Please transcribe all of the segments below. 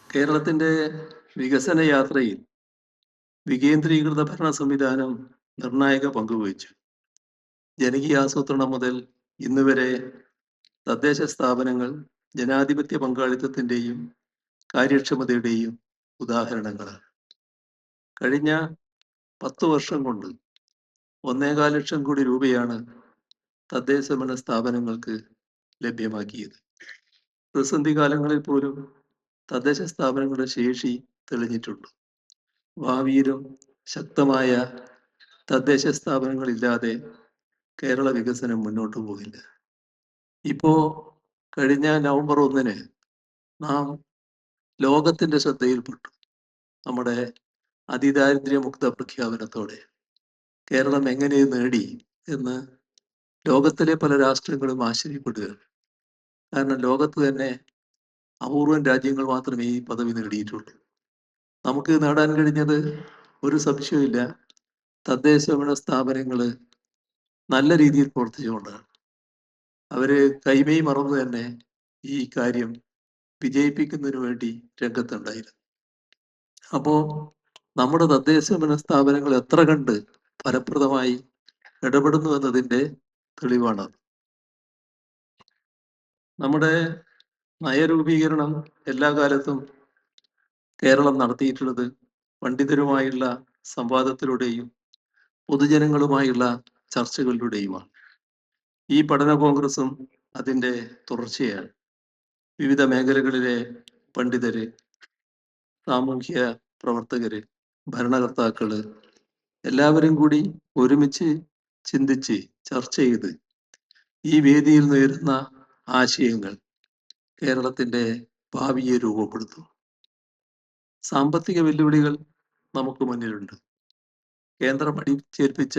കേരളത്തിന്റെ വികസന യാത്രയിൽ വികേന്ദ്രീകൃത ഭരണ സംവിധാനം നിർണായക പങ്കുവഹിച്ചു. ജനകീയാസൂത്രണം മുതൽ ഇന്ന് വരെ തദ്ദേശ സ്ഥാപനങ്ങൾ ജനാധിപത്യ പങ്കാളിത്തത്തിന്റെയും കാര്യക്ഷമതയുടെയും ഉദാഹരണങ്ങളാണ്. കഴിഞ്ഞ 10 വർഷം കൊണ്ട് 1.25 ലക്ഷം കോടി രൂപയാണ് തദ്ദേശ ഭരണ സ്ഥാപനങ്ങൾക്ക് ലഭ്യമാക്കിയത്. പ്രതിസന്ധി കാലങ്ങളിൽ പോലും തദ്ദേശ സ്ഥാപനങ്ങളുടെ ശേഷി തെളിഞ്ഞിട്ടുണ്ട്. ഭാവിയിലും ശക്തമായ തദ്ദേശ സ്ഥാപനങ്ങളില്ലാതെ കേരള വികസനം മുന്നോട്ട് പോകില്ല. ഇപ്പോ കഴിഞ്ഞ നവംബർ 1 നാം ലോകത്തിന്റെ ശ്രദ്ധയിൽപ്പെട്ടു. നമ്മുടെ അതിദാരിദ്ര്യമുക്ത പ്രഖ്യാപനത്തോടെ കേരളം എങ്ങനെ നേടി എന്ന് ലോകത്തിലെ പല രാഷ്ട്രങ്ങളും ആശ്ചര്യപ്പെടുകയാണ്. കാരണം ലോകത്ത് തന്നെ അപൂർവം രാജ്യങ്ങൾ മാത്രമേ ഈ പദവി നേടിയിട്ടുള്ളൂ. നമുക്ക് നേടാൻ കഴിഞ്ഞത് ഒരു സംശയവുമില്ല, തദ്ദേശ ഭരണ സ്ഥാപനങ്ങൾ നല്ല രീതിയിൽ പ്രവർത്തിച്ചുകൊണ്ടാണ്. അവര് കൈമേയ് മറന്നു തന്നെ ഈ കാര്യം വിജയിപ്പിക്കുന്നതിന് വേണ്ടി രംഗത്തുണ്ടായിരുന്നു. അപ്പോ നമ്മുടെ തദ്ദേശ ഭരണ സ്ഥാപനങ്ങൾ എത്ര കണ്ട് ഫലപ്രദമായി ഇടപെടുന്നു എന്നതിന്റെ തെളിവാണ്. നമ്മുടെ നയരൂപീകരണം എല്ലാ കാലത്തും കേരളം നടത്തിയിട്ടുള്ളത് പണ്ഡിതരുമായുള്ള സംവാദത്തിലൂടെയും പൊതുജനങ്ങളുമായുള്ള ചർച്ചകളിലൂടെയുമാണ്. ഈ പഠന കോൺഗ്രസും അതിൻ്റെ തുടർച്ചയാണ്. വിവിധ മേഖലകളിലെ പണ്ഡിതര്, സാമൂഹ്യ പ്രവർത്തകര്, ഭരണകർത്താക്കള് എല്ലാവരും കൂടി ഒരുമിച്ച് ചിന്തിച്ച് ചർച്ച ചെയ്ത് ഈ വേദിയിൽ ഉയരുന്ന ആശയങ്ങൾ കേരളത്തിന്റെ ഭാവിയെ രൂപപ്പെടുത്തും. സാമ്പത്തിക വെല്ലുവിളികൾ നമുക്ക് മുന്നിലുണ്ട്. കേന്ദ്രം അടിച്ചേൽപ്പിച്ച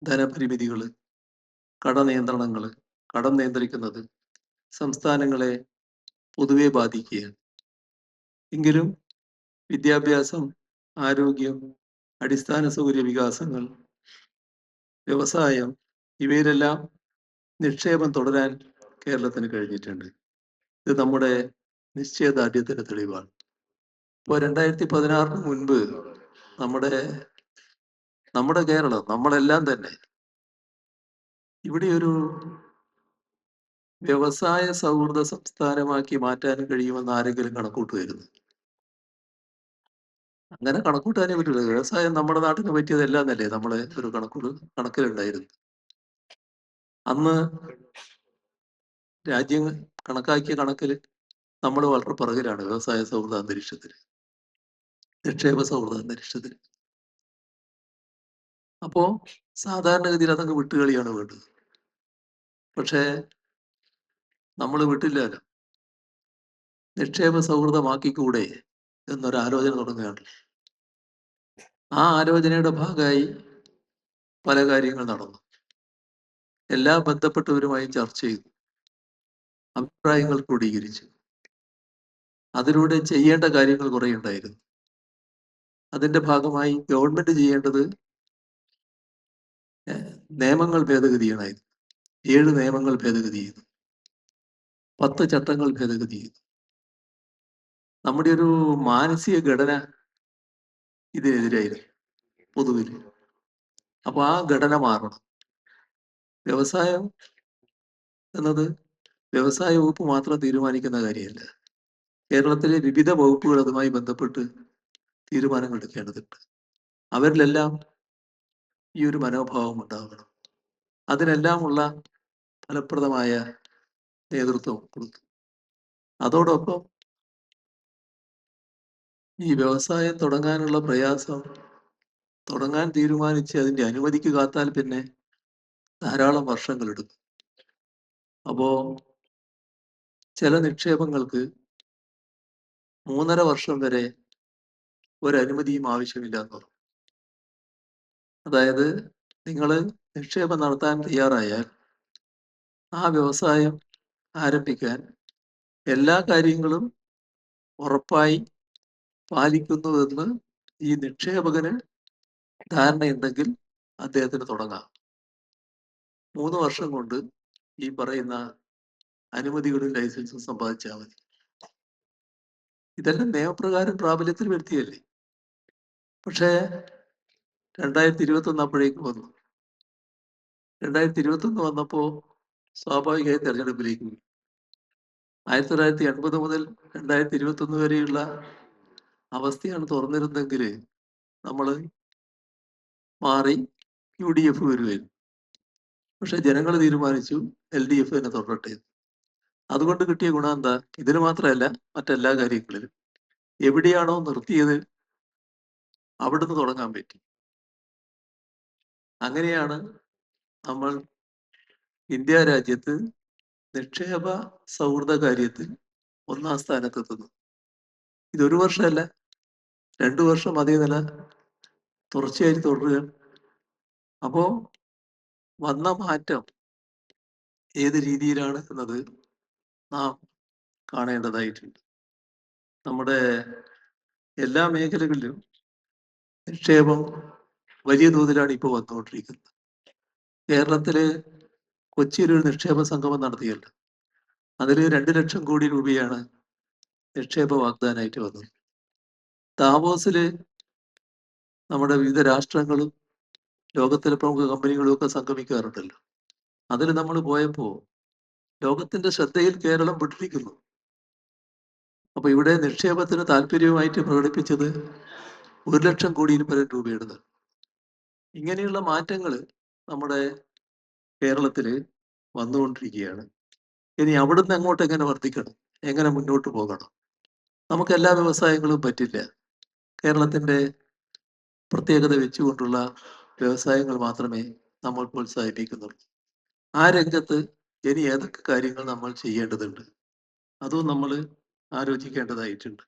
ധനപരിമിതികൾ, കടനിയന്ത്രണങ്ങൾ, കടം നിയന്ത്രിക്കുന്നത് സംസ്ഥാനങ്ങളെ പൊതുവെ ബാധിക്കുകയാണ്. എങ്കിലും വിദ്യാഭ്യാസം, ആരോഗ്യം, അടിസ്ഥാന സൗകര്യ വികാസങ്ങൾ, വ്യവസായം ഇവയിലെല്ലാം നിക്ഷേപം തുടരാൻ കേരളത്തിന് കഴിഞ്ഞിട്ടുണ്ട്. ഇത് നമ്മുടെ നിശ്ചയദാർഢ്യത്തിന്റെ തെളിവാണ്. ഇപ്പോൾ 2016 മുൻപ് നമ്മുടെ നമ്മുടെ കേരളം, നമ്മളെല്ലാം തന്നെ ഇവിടെ ഒരു വ്യവസായ സൗഹൃദ സംസ്ഥാനമാക്കി മാറ്റാൻ കഴിയുമെന്ന് ആരെങ്കിലും കണക്കൂട്ടുമായിരുന്നു? അങ്ങനെ കണക്കൂട്ടാനേ പറ്റില്ല. വ്യവസായം നമ്മുടെ നാട്ടിന് പറ്റിയതെല്ലാം തന്നെ നമ്മളെ ഒരു കണക്കിലുണ്ടായിരുന്നു. അന്ന് രാജ്യം കണക്കാക്കിയ കണക്കിൽ നമ്മൾ വളരെ പുറകിലാണ് വ്യവസായ സൗഹൃദ അന്തരീക്ഷത്തിൽ, നിക്ഷേപ സൗഹൃദ അന്തരീക്ഷത്തിൽ. അപ്പോ സാധാരണഗതിയിൽ അതങ്ങ് വിട്ടുകളിയാണ് വേണ്ടത്. പക്ഷേ നമ്മൾ വിട്ടില്ലല്ലോ. നിക്ഷേപ സൗഹൃദമാക്കിക്കൂടെ എന്നൊരാലോചന തുടങ്ങുകയാണ്. ആ ആലോചനയുടെ ഭാഗമായി പല കാര്യങ്ങൾ നടന്നു. എല്ലാ ബന്ധപ്പെട്ടവരുമായും ചർച്ച ചെയ്തു, അഭിപ്രായങ്ങൾ ക്രോഡീകരിച്ചു. അതിലൂടെ ചെയ്യേണ്ട കാര്യങ്ങൾ കുറെ ഉണ്ടായിരുന്നു. അതിന്റെ ഭാഗമായി ഗവൺമെന്റ് ചെയ്യേണ്ടത് നിയമങ്ങൾ ഭേദഗതി ചെയ്യണമായിരുന്നു. 7 നിയമങ്ങൾ ഭേദഗതി ചെയ്തു, 10 ചട്ടങ്ങൾ ഭേദഗതി ചെയ്തു. നമ്മുടെ ഒരു മാനസിക ഘടന ഇതിനെതിരായിരുന്നു പൊതുവിൽ. അപ്പൊ ആ ഘടന മാറണം. വ്യവസായം എന്നത് വ്യവസായ വകുപ്പ് മാത്രം തീരുമാനിക്കുന്ന കാര്യമല്ല. കേരളത്തിലെ വിവിധ വകുപ്പുകൾ അതുമായി ബന്ധപ്പെട്ട് തീരുമാനങ്ങൾ എടുക്കേണ്ടതുണ്ട്. അവരിലെല്ലാം ഈ ഒരു മനോഭാവം ഉണ്ടാവണം. അതിനെല്ലാമുള്ള ഫലപ്രദമായ നേതൃത്വം കൊടുത്തു. അതോടൊപ്പം ഈ വ്യവസായം തുടങ്ങാനുള്ള പ്രയാസം, തുടങ്ങാൻ തീരുമാനിച്ച് അതിന്റെ അനുമതിക്ക് കാത്താൽ പിന്നെ ധാരാളം വർഷങ്ങൾ എടുക്കും. അപ്പോ ചില നിക്ഷേപങ്ങൾക്ക് 3.5 വർഷം വരെ ഒരനുമതിയും ആവശ്യമില്ല എന്ന് പറഞ്ഞു. അതായത് നിങ്ങൾ നിക്ഷേപം നടത്താൻ തയ്യാറായാൽ ആ വ്യവസായം ആരംഭിക്കാൻ എല്ലാ കാര്യങ്ങളും ഉറപ്പായി പാലിക്കുന്നുവെന്ന് ഈ നിക്ഷേപകന് ധാരണയുണ്ടെങ്കിൽ അദ്ദേഹത്തിന് തുടങ്ങാം. 3 വർഷം കൊണ്ട് ഈ പറയുന്ന അനുമതികളും ലൈസൻസും സമ്പാദിച്ചാൽ മതി. ഇതെല്ലാം നിയമപ്രകാരം പ്രാബല്യത്തിൽ വരുത്തിയല്ലേ. പക്ഷേ 2021 അപ്പോഴേക്ക് വന്നു. 2021 വന്നപ്പോ സ്വാഭാവികമായി തെരഞ്ഞെടുപ്പിലേക്ക് പോയി. 1980 മുതൽ 2021 വരെയുള്ള അവസ്ഥയാണ് തുറന്നിരുന്നെങ്കിൽ നമ്മൾ മാറി UDF വരുമായിരുന്നു. പക്ഷെ ജനങ്ങൾ തീരുമാനിച്ചു LDF തന്നെ തുടരട്ടെ. അതുകൊണ്ട് കിട്ടിയ ഗുണം എന്താ? ഇതിന് മാത്രമല്ല, മറ്റെല്ലാ കാര്യങ്ങളിലും എവിടെയാണോ നിർത്തിയത് അവിടുന്ന് തുടങ്ങാൻ പറ്റി. അങ്ങനെയാണ് നമ്മൾ ഇന്ത്യ രാജ്യത്ത് നിക്ഷേപ സൗഹൃദ കാര്യത്തിൽ ഒന്നാം സ്ഥാനത്തെത്തുന്നു. ഇതൊരു വർഷമല്ല, 2 വർഷം അതേ നില തുടർച്ചയായി തുടരുക. അപ്പോ വന്ന മാറ്റം ഏത് രീതിയിലാണ് എന്നത് നാം കാണേണ്ടതായിട്ടുണ്ട്. നമ്മുടെ എല്ലാ മേഖലകളിലും നിക്ഷേപം വലിയ തോതിലാണ് ഇപ്പോൾ വന്നുകൊണ്ടിരിക്കുന്നത്. കേരളത്തില് കൊച്ചിയിൽ ഒരു നിക്ഷേപ സംഗമം നടത്തിയല്ലോ. അതിൽ 2 ലക്ഷം കോടി രൂപയാണ് നിക്ഷേപ വാഗ്ദാനമായിട്ട് വന്നത്. ദാവോസില് നമ്മുടെ വിവിധ രാഷ്ട്രങ്ങളും ലോകത്തിലെ പ്രമുഖ കമ്പനികളും ഒക്കെ സംഗമിക്കാറുണ്ടല്ലോ. അതിൽ നമ്മൾ പോയപ്പോ ലോകത്തിന്റെ ശ്രദ്ധയിൽ കേരളം പെട്ടിരിക്കുന്നു. അപ്പൊ ഇവിടെ നിക്ഷേപത്തിന് താല്പര്യവുമായിട്ട് പ്രകടിപ്പിച്ചത് 1 ലക്ഷം കോടിയിൽ പരം രൂപയാണ്. ഇങ്ങനെയുള്ള മാറ്റങ്ങൾ നമ്മുടെ കേരളത്തില് വന്നുകൊണ്ടിരിക്കുകയാണ്. ഇനി അവിടുന്ന് അങ്ങോട്ട് എങ്ങനെ വർദ്ധിക്കണം, എങ്ങനെ മുന്നോട്ട് പോകണം? നമുക്ക് എല്ലാ വ്യവസായങ്ങളും പറ്റില്ല. കേരളത്തിന്റെ പ്രത്യേകത വെച്ചുകൊണ്ടുള്ള വ്യവസായങ്ങൾ മാത്രമേ നമ്മൾ പ്രോത്സാഹിപ്പിക്കുന്നുള്ളൂ. ആ രംഗത്ത് ഇനി ഏതൊക്കെ കാര്യങ്ങൾ നമ്മൾ ചെയ്യേണ്ടതുണ്ട്, അതും നമ്മൾ ആലോചിക്കേണ്ടതായിട്ടുണ്ട്.